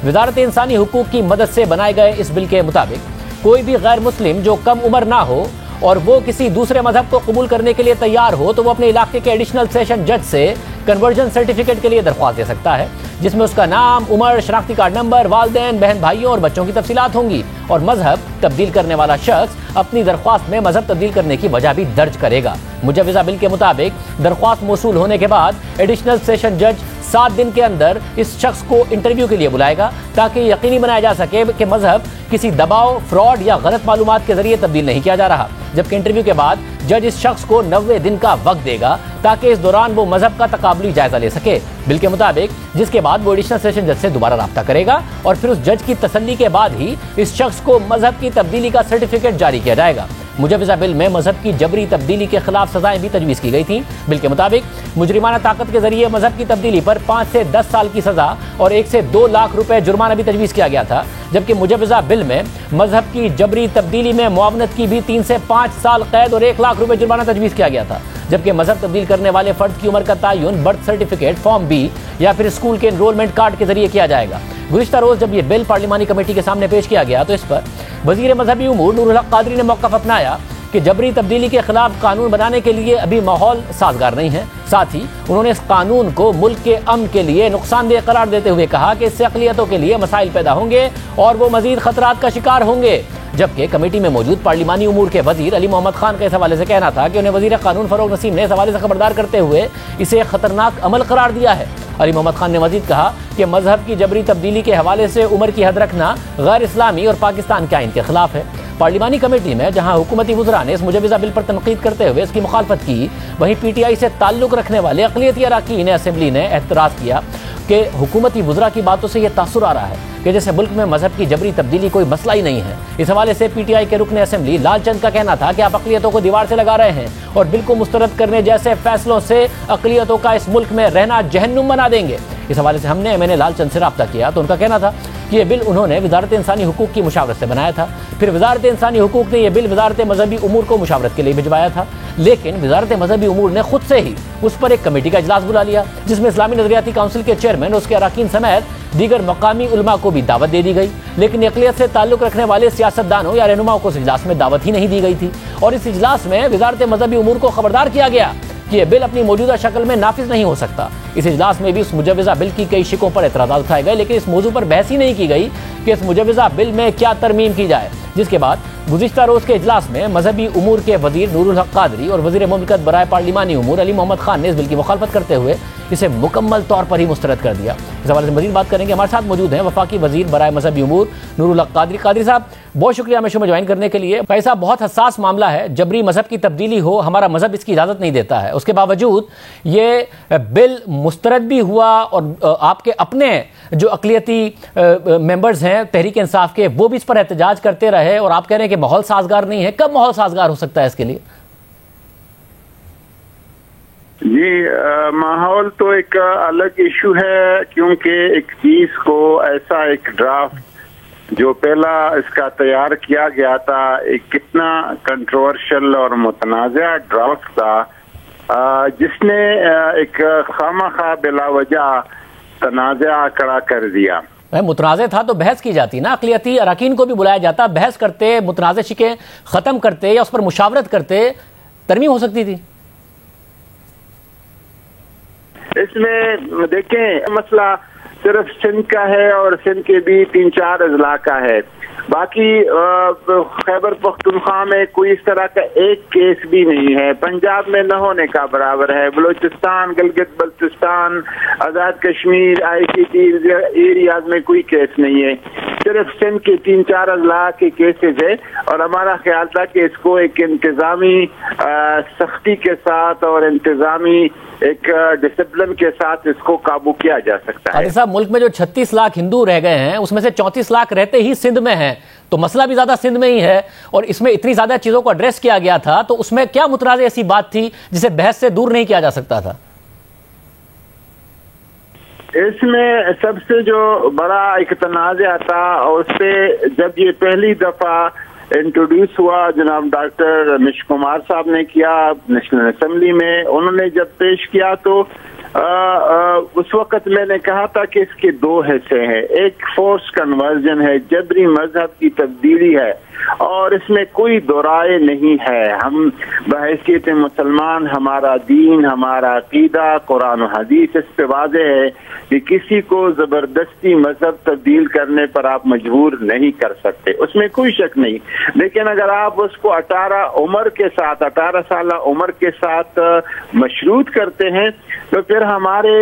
वजारत इंसानी हुकूक की मदद से बनाए गए इस बिल के मुताबिक कोई भी गैर मुस्लिम जो कम उम्र ना हो और वो किसी दूसरे मजहब को कबूल करने के लिए तैयार हो तो वो अपने इलाके के एडिशनल सेशन जज से कन्वर्जन सर्टिफिकेट के लिए दरख्वास्त दे सकता है, जिसमें उसका नाम, उम्र, शनाख्ती कार्ड नंबर, वालिदैन, बहन भाइयों और बच्चों की तफसीलात होंगी और मजहब तब्दील करने वाला शख्स अपनी दरख्वास्त में मजहब तब्दील करने की वजह भी दर्ज करेगा। मुजव्वज़ा बिल के मुताबिक दरख्वास्त मौसूल होने के बाद एडिशनल सेशन जज 7 दिन के अंदर इस शख्स को इंटरव्यू के लिए बुलाएगा ताकि यकीनी बनाया जा सके कि मजहब किसी दबाव, फ्रॉड या गलत मालूमात के जरिए तब्दील नहीं किया जा रहा। जबकि इंटरव्यू के बाद जज इस शख्स को 90 दिन का वक्त देगा ताकि इस दौरान वो मजहब का तकाबली जायजा ले सके। बिल के मुताबिक जिसके बाद वो एडिशनल सेशन जज से दोबारा राब्ता करेगा और फिर उस जज की तसल्ली के बाद ही इस शख्स को मजहब की तब्दीली का सर्टिफिकेट जारी किया जाएगा। मुजव्वज़ा बिल में मजहब की जबरी तब्दीली के खिलाफ सजाएं भी तजवीज़ की गई थी। बिल के मुताबिक मुजरिमाना ताकत के जरिए मजहब की तब्दीली पर 5 से 10 साल की सजा और 1 से 2 लाख रुपए जुर्माना भी तजवीज़ किया गया था। जबकि मुजव्वज़ा बिल में मजहब की जबरी तब्दीली में मुआवनत की भी 3 से 5 साल कैद और 1 लाख रुपए जुर्माना तजवीज़ किया गया था। जबकि मजहब तब्दील करने वाले फर्द की उम्र का तयन बर्थ सर्टिफिकेट फॉर्म बी या फिर स्कूल के एनरोलमेंट कार्ड के जरिए किया जाएगा। गुज़िश्ता रोज जब ये बिल पार्लिमानी कमेटी के सामने पेश किया गया तो इस पर वज़ीर मजहबी उमूर नूरुल हक क़ादरी ने मौक़िफ़ अपनाया कि जबरी तब्दीली के खिलाफ कानून बनाने के लिए अभी माहौल साजगार नहीं है। साथ ही उन्होंने इस कानून को मुल्क के अमन के लिए नुकसानदेह करार देते हुए कहा कि इससे अक़लियतों के लिए मसाइल पैदा होंगे और वो मजीद खतरात का शिकार होंगे। जबकि कमेटी में मौजूद पार्लिमानी उमूर के वजीर अली मोहम्मद खान का इस हवाले से कहना था कि उन्हें वजीर कानून फरोग नसीम ने इस हवाले से खबरदार करते हुए इसे खतरनाक अमल करार दिया है। अली मोहम्मद खान ने मजीद कहा कि मजहब की जबरी तब्दीली के हवाले से उम्र की हद रखना गैर इस्लामी और पाकिस्तान के आइन के खिलाफ है। पार्लिमानी कमेटी में जहां हुकूमती वज़रा ने इस मुजव्वज़ा बिल पर तनकीद करते हुए इसकी मुखालफत की, वहीं पीटीआई से ताल्लुक़ रखने वाले अक़लियती अरकान असेंबली ने एतराज़ किया कि हुकूमती वज़रा की बातों से यह तासुर आ रहा है कि जैसे मुल्क में मजहब की जबरी तब्दीली कोई मसला ही नहीं है। इस हवाले से पीटीआई के रुकन असेंबली लाल चंद का कहना था कि आप अक़लियतों को दीवार से लगा रहे हैं और बिल को मुस्तरद करने जैसे फैसलों से अक़लियतों का इस मुल्क में रहना जहन्नुम बना देंगे। इस हवाले से हमने मैंने लाल चंद से रब्ता किया तो उनका कहना था कि यह बिल उन्होंने वजारत इंसानी हुकूक की मुशावरत से बनाया था। फिर वजारत इंसानी हुकूक ने यह बिल वजारत मजहबी उमूर को मुशावरत के लिए भिजवाया था, लेकिन वजारत मजहबी उमूर ने खुद से ही उस पर एक कमेटी का इजलास बुला लिया जिसमें इस्लामी नजरियाती काउंसिल के चेयरमैन और उसके अरकान समेत दीगर मकामी उलमा को भी दावत दे दी गई। लेकिन अक़लियत से ताल्लुक़ रखने वाले सियासतदानों या रहनुमाओं को इस इजलास में दावत ही नहीं दी गई थी और इस इजलास में वजारत मजहबी उमूर को खबरदार किया गया कि यह बिल अपनी मौजूदा शक्ल में नाफिज नहीं हो सकता। इस इजलास में भी इस मुजव्वज़ा बिल की कई शिकों पर एतराज़ात उठाए गए, लेकिन इस मौजू पर बहस ही नहीं की गई कि इस मुजव्वज़ा बिल में क्या तरमीम की जाए। जिसके बाद गुज़िश्ता रोज़ के इजलास में मजहबी उमूर के वज़ीर नूरुल हक क़ादरी और वज़ीर मुमलिकत बराए पार्लिमानी उमूर अली मोहम्मद खान ने इस बिल की मुखालफत करते हुए इसे मुकम्मल तौर पर ही मुस्तरद कर दिया। इस हवाले से मज़ीद बात करेंगे। हमारे साथ मौजूद हैं वफाकी वज़ीर बराए मजहबी उमूर नूरुल हक क़ादरी। क़ादरी साहब, बहुत शुक्रिया हमें शो में ज्वाइन करने के लिए। भाई साहब, बहुत हसास मामला है, जबरी मजहब की तब्दीली हो, हमारा मजहब इसकी इजाज़त नहीं देता है, उसके बावजूद ये बिल मुस्तरद भी हुआ और आपके अपने जो अक़लियती मेंबर्स हैं तहरीक इंसाफ के, वो भी इस पर एहतजाज करते रहे और आप कह रहे हैं कि माहौल साजगार नहीं है। कब माहौल साजगार हो सकता है इसके लिए? जी, माहौल तो एक अलग इशू है, क्योंकि एक चीज को ऐसा एक ड्राफ्ट जो पहला इसका तैयार किया गया था, एक कितना कंट्रोवर्शियल और मुतनाज़ा ड्राफ्ट था जिसने एक खामखा बिला वजह तनाज़ा खड़ा कर दिया। मुतनाज़े था तो बहस की जाती ना, अक़लियती अरकान को भी बुलाया जाता, बहस करते, मुतनाज़े शिकें ख़त्म करते या उस पर मुशावरत करते, तरमीम हो सकती थी। इसमें देखें, मसला सिर्फ सिंध का है और सिंध के भी 3-4 अजला का है। बाकी खैबर पख्तूनख्वा में कोई इस तरह का एक केस भी नहीं है, पंजाब में न होने का बराबर है, बलूचिस्तान, गिलगित बल्तिस्तान, आज़ाद कश्मीर, ICT एरियाज में कोई केस नहीं है, सिर्फ सिंध के 3-4 अजला के केसेस है। और हमारा ख्याल था कि इसको एक इंतजामी सख्ती के साथ और इंतजामी एक डिसिप्लिन के साथ इसको काबू किया जा सकता है। साहब, मुल्क में जो 36 लाख हिंदू रह गए हैं उसमें से 34 लाख रहते ही सिंध में हैं, तो मसला भी ज्यादा सिंध में ही है और इसमें इतनी ज्यादा चीजों को एड्रेस किया गया था, तो उसमें क्या मुतराज़ ऐसी बात थी जिसे बहस से दूर नहीं किया जा सकता था? इसमें सबसे जो बड़ा एक तनाज़ा था और उससे जब ये पहली दफा इंट्रोड्यूस हुआ, जनाब डॉक्टर रमेश कुमार साहब ने किया नेशनल असेंबली में, उन्होंने जब पेश किया तो उस वक्त मैंने कहा था कि इसके दो हिस्से हैं, एक फोर्स कन्वर्जन है, जबरी मजहब की तब्दीली है और इसमें कोई दोराए नहीं है। हम बहैसियत मुसलमान, हमारा दीन, हमारा अकीदा, कुरान और हदीस इस पे वाज़ेह है कि किसी को ज़बरदस्ती मजहब तब्दील करने पर आप मजबूर नहीं कर सकते, उसमें कोई शक नहीं। लेकिन अगर आप उसको 18 साल उम्र के साथ मशरूत करते हैं तो फिर हमारे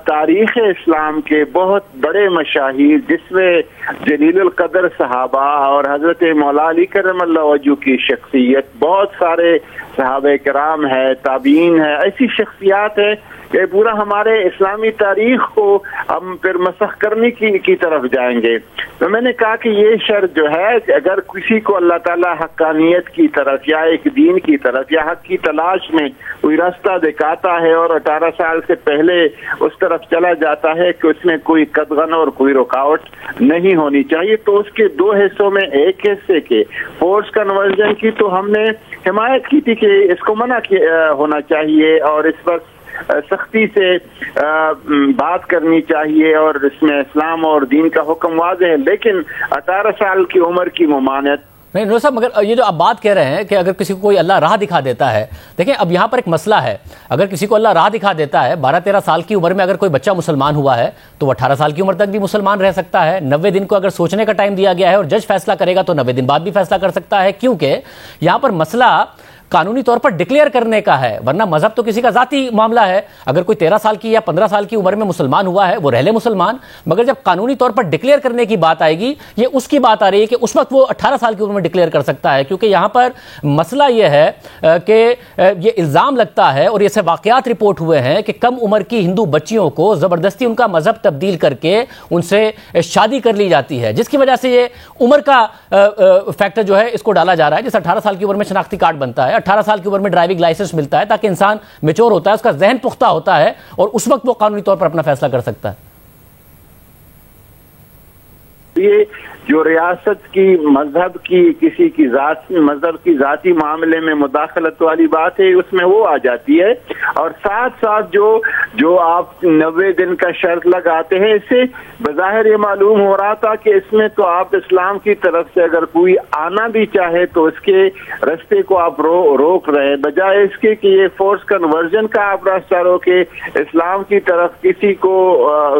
तारीख़ इस्लाम के बहुत बड़े मशाहिर, जिसमें जलीलुल कदर सहाबा और हज़रत मौला अली करमल्लाहु वजहू की शख्सियत, बहुत सारे सहाबे किराम है, ताबीन है, ऐसी शख्सियात है कि पूरा हमारे इस्लामी तारीख को हम फिर मसख करने की तरफ जाएंगे। तो मैंने कहा कि ये शर्त जो है, अगर किसी को अल्लाह ताला हक्कानियत की तरफ या एक दीन की तरफ या हक की तलाश में कोई रास्ता दिखाता है और 18 साल से पहले उस तरफ चला जाता है कि उसमें कोई कदगन और कोई रुकावट नहीं होनी चाहिए, तो उसके दो हिस्सों में एक हिस्से के फोर्स कन्वर्जन की तो हमने हिमायत की थी कि इसको मना होना चाहिए और इस पर सख्ती से बात करनी चाहिए और इसमें इस्लाम और दीन का हुक्म वाज़ेह है। लेकिन 18 साल की उम्र की ममानियत नहीं नूर साहब, मगर ये जो आप बात कह रहे हैं कि अगर किसी को कोई अल्लाह राह दिखा देता है, देखिए अब यहाँ पर एक मसला है, अगर किसी को अल्लाह राह दिखा देता है, 12-13 साल की उम्र में अगर कोई बच्चा मुसलमान हुआ है तो वो 18 साल की उम्र तक भी मुसलमान रह सकता है। 90 दिन को अगर सोचने का टाइम दिया गया है और जज फैसला करेगा तो 90 दिन बाद भी फैसला कर सकता है, क्योंकि यहाँ पर मसला कानूनी तौर पर डिक्लेयर करने का है, वरना मजहब तो किसी का जाती मामला है। अगर कोई 13 साल की या 15 साल की उम्र में मुसलमान हुआ है वो रह ले मुसलमान, मगर जब कानूनी तौर पर डिक्लेयर करने की बात आएगी, ये उसकी बात आ रही है कि उस वक्त वो 18 साल की उम्र में डिक्लेयर कर सकता है। क्योंकि यहां पर मसला ये है कि ये इल्जाम लगता है और ये वाकयात रिपोर्ट हुए हैं कि कम उम्र की हिंदू बच्चियों को जबरदस्ती उनका मजहब तब्दील करके उनसे शादी कर ली जाती है, जिसकी वजह से ये उम्र का फैक्टर जो है इसको डाला जा रहा है। जैसे 18 साल की उम्र में शनाख्ती कार्ड बनता है, 18 साल की उम्र में ड्राइविंग लाइसेंस मिलता है, ताकि इंसान मैच्योर होता है, उसका जहन पुख्ता होता है और उस वक्त वो कानूनी तौर पर अपना फैसला कर सकता है। ये जो रियासत की मजहब की किसी की मजहब की जाती मामले में मुदाखलत वाली बात है, उसमें वो आ जाती है। और साथ साथ जो आप 90 दिन का शर्त लगाते हैं, इससे बज़ाहिर ये मालूम हो रहा था कि इसमें तो आप इस्लाम की तरफ से अगर कोई आना भी चाहे तो उसके रास्ते को आप रोक रहे हैं, बजाय इसके कि ये फोर्स कन्वर्जन का आप रास्ता रोके, इस्लाम की तरफ किसी को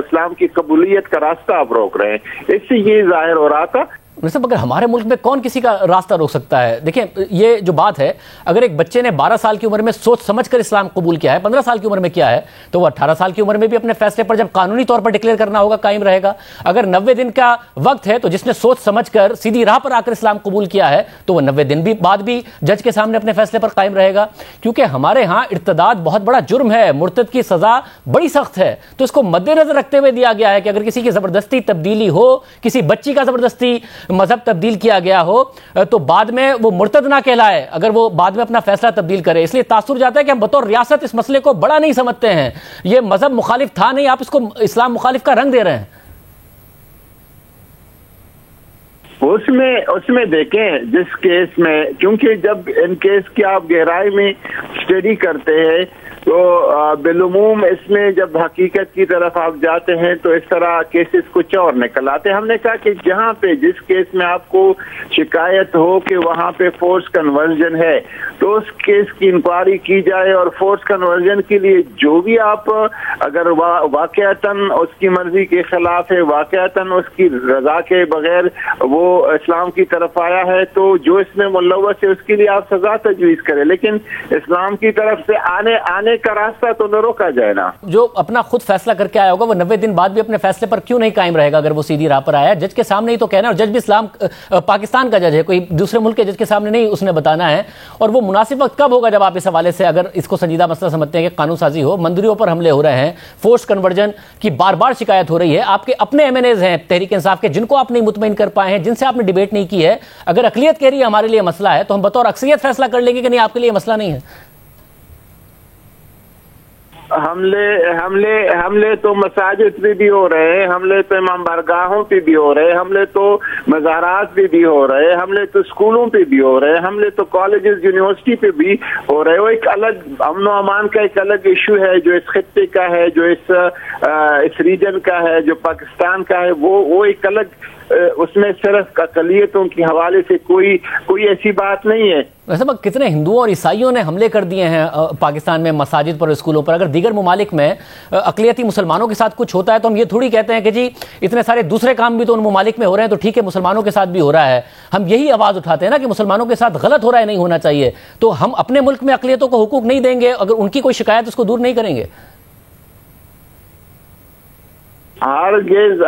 इस्लाम की कबूलियत का रास्ता आप रोक रहे हैं। इससे ये जाहिर हो रहा था। अगर हमारे मुल्क में कौन किसी का रास्ता रोक सकता है? देखिए ये जो बात है, अगर एक बच्चे ने 12 साल की उम्र में सोच समझकर इस्लाम कबूल किया है, 15 साल की उम्र में किया है, तो वो 18 साल की उम्र में भी अपने फैसले पर जब कानूनी तौर पर डिक्लेयर करना होगा कायम रहेगा। अगर 90 दिन का वक्त है तो जिसने सोच समझकर सीधी राह पर आकर इस्लाम कबूल किया है तो वो 90 दिन भी बाद भी जज के सामने अपने फैसले पर कायम रहेगा। क्योंकि हमारे यहाँ इर्तिदाद बहुत बड़ा जुर्म है, मुर्तद की सजा बड़ी सख्त है, तो इसको मद्देनजर रखते हुए दिया गया है कि अगर किसी की जबरदस्ती तब्दीली हो, किसी बच्ची का जबरदस्ती मजहब तब्दील किया गया हो, तो बाद में वो मुर्तद ना कहलाए अगर वो बाद में अपना फैसला तब्दील करे। इसलिए तासुर जाता है कि हम बतौर रियासत इस मसले को बड़ा नहीं समझते हैं। ये मजहब मुखालिफ था नहीं, आप इसको इस्लाम मुखालिफ का रंग दे रहे हैं। उसमें देखें जिस केस में, क्योंकि जब इन केस की आप गहराई में स्टडी करते हैं तो बिलुमूम इसमें जब हकीकत की तरफ आप जाते हैं तो इस तरह केसेस कुछ और निकल आते हैं। हमने कहा कि जहाँ पे जिस केस में आपको शिकायत हो कि वहाँ पे फोर्स कन्वर्जन है तो उस केस की इंक्वायरी की जाए और फोर्स कन्वर्जन के लिए जो भी आप अगर वाकयातन उसकी मर्जी के खिलाफ है, वाकयातन उसकी रजा के बगैर वो इस्लाम की तरफ आया है, तो जो इसमें मुलव्वस है उसके लिए आप सजा तजवीज़ करें, लेकिन इस्लाम की तरफ से आने का रास्ता तो न रोका जाए ना। जो अपना खुद फैसला करके आया होगा वो 90 दिन बाद भी अपने फैसले पर क्यों नहीं कायम रहेगा? अगर वो सीधी राह पर आया, जज के सामने ही तो कहना है, और जज भी इस्लाम पाकिस्तान का जज है, कोई दूसरे मुल्क के जज के सामने नहीं उसने बताना है। और वो मुनासिब वक्त कब होगा जब आप इस हवाले से अगर इसको संजीदा मसला समझते हैं कि कानून साजी हो, मंदिरों पर हमले हो रहे हैं, फोर्स कन्वर्जन की बार बार शिकायत हो रही है, आपके अपने एमएनएज हैं तहरीक इंसाफ के जिनको आप नहीं मुतमईन कर पाए हैं, जिनसे आपने डिबेट नहीं की है। अगर अकलियत कह रही है हमारे लिए मसला है तो हम बतौर अक्सरियत फैसला कर लेंगे कि नहीं आपके लिए मसला नहीं है। حملے تو مساجد پہ بھی ہو رہے ہیں، حملے تو امام بارگاہوں پہ بھی ہو رہے ہیں، حملے تو مزارات پہ بھی ہو رہے ہیں، حملے تو اسکولوں پہ بھی ہو رہے ہیں، حملے تو کالجز یونیورسٹی پہ بھی ہو رہے ہیں۔ وہ ایک الگ امن و امان کا ایک الگ ایشو ہے جو اس خطے کا ہے، جو اس ریجن کا ہے، جو پاکستان کا ہے، وہ ایک الگ، اس میں صرف اقلیتوں کے حوالے سے کوئی ایسی بات نہیں ہے۔ ویسے کتنے ہندوؤں اور عیسائیوں نے حملے کر دیے ہیں پاکستان میں مساجد پر، اسکولوں پر؟ اگر دیگر ممالک میں اقلیتی مسلمانوں کے ساتھ کچھ ہوتا ہے تو ہم یہ تھوڑی کہتے ہیں کہ جی اتنے سارے دوسرے کام بھی تو ان ممالک میں ہو رہے ہیں تو ٹھیک ہے مسلمانوں کے ساتھ بھی ہو رہا ہے۔ ہم یہی آواز اٹھاتے ہیں نا کہ مسلمانوں کے ساتھ غلط ہو رہا ہے، نہیں ہونا چاہیے، تو ہم اپنے ملک میں اقلیتوں کو حقوق نہیں دیں گے؟ اگر ان کی کوئی شکایت اس کو دور نہیں کریں گے؟ ہرگز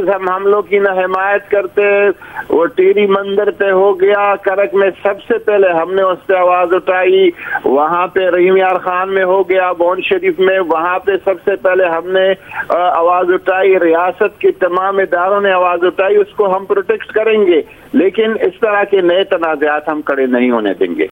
ہم حملوں کی نہ حمایت کرتے۔ وہ ٹیری مندر پہ ہو گیا کرک میں، سب سے پہلے ہم نے اس پہ آواز اٹھائی، وہاں پہ رحیم یار خان میں ہو گیا، بون شریف میں، وہاں پہ سب سے پہلے ہم نے آواز اٹھائی، ریاست کے تمام اداروں نے آواز اٹھائی، اس کو ہم پروٹیکٹ کریں گے، لیکن اس طرح کے نئے تنازعات ہم کھڑے نہیں ہونے دیں گے۔